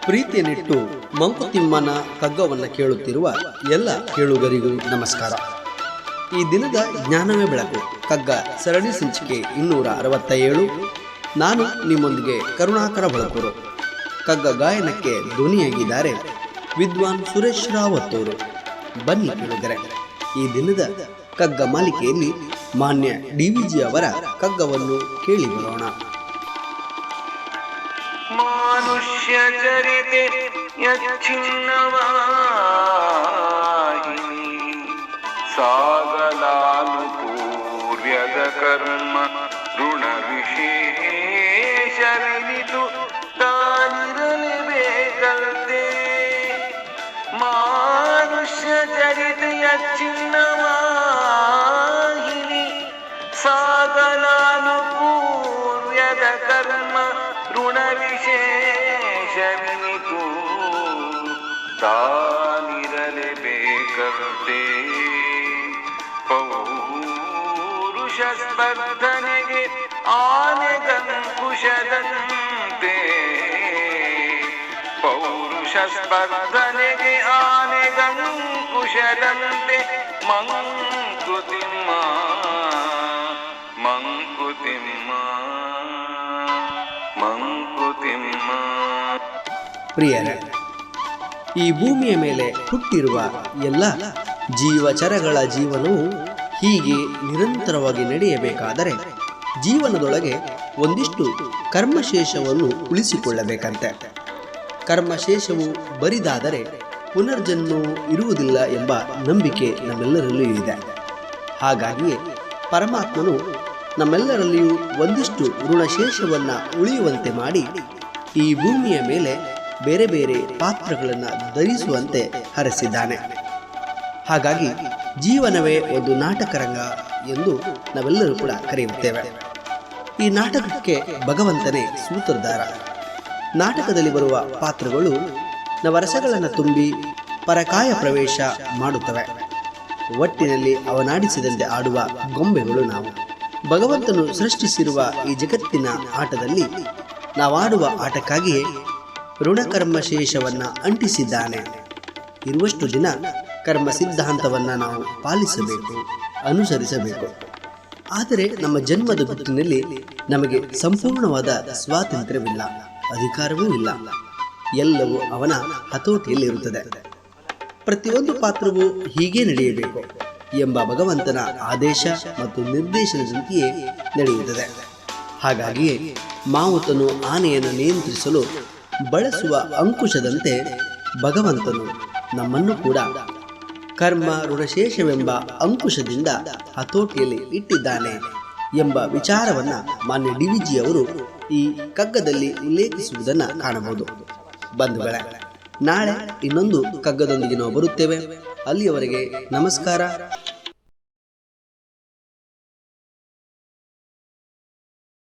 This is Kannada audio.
ಪ್ರೀತಿಯನ್ನಿಟ್ಟು ಮಂಕುತಿಮ್ಮನ ಕಗ್ಗವನ್ನು ಕೇಳುತ್ತಿರುವ ಎಲ್ಲ ಕೇಳುಗರಿಗೂ ನಮಸ್ಕಾರ. ಈ ದಿನದ ಜ್ಞಾನವೇ ಬೆಳಕು ಕಗ್ಗ ಸರಣಿ ಸಂಚಿಕೆ 267. ನಾನು ನಿಮ್ಮೊಂದಿಗೆ ಕರುಣಾಕರ ಬಳಕೂರು. ಕಗ್ಗ ಗಾಯನಕ್ಕೆ ಧ್ವನಿಯಾಗಿದ್ದಾರೆ ವಿದ್ವಾನ್ ಸುರೇಶ್ ರಾವತ್ತೂರು. ಬನ್ನಿ ಕೇಳುಗರೆ, ಈ ದಿನದ ಕಗ್ಗ ಮಾಲಿಕೆಯಲ್ಲಿ ಮಾನ್ಯ ಡಿವಿಜಿ ಅವರ ಕಗ್ಗವನ್ನು ಕೇಳಿ ಬರೋಣ. ಮಾನುಷ್ಯ ಚರಿತೆ ಯಚ್ಛಿನ್ನವಾಹಿನಿ ಸಾಗಲಾನುಪೂರ್ಯದ ಕರ್ಮ ಋಣ ವಿಶೇಷವಿನಿತು ತಾನಿರಲೇಬೇಕಂತೆ. ಮಾನುಷ್ಯ ಚರಿತೆ ಯಚ್ಛಿನ್ನವಾಹಿನಿ ಸಾಗಲಾನುಪೂರ್ಯದ ಕರ್ಮ ಋಣ ವಿಶೇಷವಿನಿತು ತಾನಿರಲೇಬೇಕಂತೆ. ಪೌರುಷ ಸ್ಪರ್ಧನೆಗೆ ಆನೆಗಂಕುಶದಂತೆ, ಪೌರುಷ ಸ್ಪರ್ಧನೆಗೆ ಆನೆಗಂಕುಶದಂತೆ ಮಂಕುತಿಮ್ಮ ಮಂಕುತಿಮ್ಮ ಮಂಕುತಿಮ್ಮ. ಪ್ರಿಯರೇ, ಈ ಭೂಮಿಯ ಮೇಲೆ ಹುಟ್ಟಿರುವ ಎಲ್ಲ ಜೀವಚರಗಳ ಜೀವನವು ಹೀಗೆ ನಿರಂತರವಾಗಿ ನಡೆಯಬೇಕಾದರೆ ಜೀವನದೊಳಗೆ ಒಂದಿಷ್ಟು ಕರ್ಮಶೇಷವನ್ನು ಉಳಿಸಿಕೊಳ್ಳಬೇಕಂತೆ. ಕರ್ಮಶೇಷವು ಬರಿದಾದರೆ ಪುನರ್ಜನ್ಮವು ಇರುವುದಿಲ್ಲ ಎಂಬ ನಂಬಿಕೆ ನಮ್ಮೆಲ್ಲರಲ್ಲೂ ಇದೆ. ಹಾಗಾಗಿಯೇ ಪರಮಾತ್ಮನು ನಮ್ಮೆಲ್ಲರಲ್ಲಿಯೂ ಒಂದಿಷ್ಟು ಋಣಶೇಷವನ್ನು ಉಳಿಯುವಂತೆ ಮಾಡಿ ಈ ಭೂಮಿಯ ಮೇಲೆ ಬೇರೆ ಬೇರೆ ಪಾತ್ರಗಳನ್ನು ಧರಿಸುವಂತೆ ಹರಸಿದ್ದಾನೆ. ಹಾಗಾಗಿ ಜೀವನವೇ ಒಂದು ನಾಟಕರಂಗ ಎಂದು ನಾವೆಲ್ಲರೂ ಕೂಡ ಕರೆಯುತ್ತೇವೆ. ಈ ನಾಟಕಕ್ಕೆ ಭಗವಂತನೇ ಸೂತ್ರಧಾರ. ನಾಟಕದಲ್ಲಿ ಬರುವ ಪಾತ್ರಗಳು ನವರಸಗಳನ್ನು ತುಂಬಿ ಪರಕಾಯ ಪ್ರವೇಶ ಮಾಡುತ್ತವೆ. ಒಟ್ಟಿನಲ್ಲಿ ಅವನಾಡಿಸಿದಂತೆ ಆಡುವ ಗೊಂಬೆಗಳು ನಾವು. ಭಗವಂತನು ಸೃಷ್ಟಿಸಿರುವ ಈ ಜಗತ್ತಿನ ಆಟದಲ್ಲಿ ನಾವಾಡುವ ಆಟಕ್ಕಾಗಿಯೇ ಋಣಕರ್ಮಶೇಷವನ್ನು ಅಂಟಿಸಿದ್ದಾನೆ. ಇರುವಷ್ಟು ದಿನ ಕರ್ಮ ಸಿದ್ಧಾಂತವನ್ನು ನಾವು ಪಾಲಿಸಬೇಕು, ಅನುಸರಿಸಬೇಕು. ಆದರೆ ನಮ್ಮ ಜನ್ಮದ ಗುಟ್ಟಿನಲ್ಲಿ ನಮಗೆ ಸಂಪೂರ್ಣವಾದ ಸ್ವಾತಂತ್ರ್ಯವಿಲ್ಲ, ಅಧಿಕಾರವೂ ಇಲ್ಲ. ಎಲ್ಲವೂ ಅವನ ಹತೋಟಿಯಲ್ಲಿರುತ್ತದೆ. ಪ್ರತಿಯೊಂದು ಪಾತ್ರವೂ ಹೀಗೆ ನಡೆಯಬೇಕು ಎಂಬ ಭಗವಂತನ ಆದೇಶ ಮತ್ತು ನಿರ್ದೇಶನದಂತೆಯೇ ನಡೆಯುತ್ತದೆ. ಹಾಗಾಗಿಯೇ ಮಾವುತನು ಆನೆಯನ್ನು ನಿಯಂತ್ರಿಸಲು ಬಳಸುವ ಅಂಕುಶದಂತೆ ಭಗವಂತನು ನಮ್ಮನ್ನು ಕೂಡ ಕರ್ಮ ಋಣಶೇಷವೆಂಬ ಅಂಕುಶದಿಂದ ಹತೋಟಿಯಲ್ಲಿ ಇಟ್ಟಿದ್ದಾನೆ ಎಂಬ ವಿಚಾರವನ್ನು ಮಾನ್ಯ ಡಿವಿಜಿ ಅವರು ಈ ಕಗ್ಗದಲ್ಲಿ ಉಲ್ಲೇಖಿಸುವುದನ್ನು ಕಾಣಬಹುದು. ಬಂಧುಗಳೇ, ನಾಳೆ ಇನ್ನೊಂದು ಕಗ್ಗದೊಂದಿಗೆ ನಾವು ಬರುತ್ತೇವೆ. ಅಲ್ಲಿಯವರೆಗೆ ನಮಸ್ಕಾರ.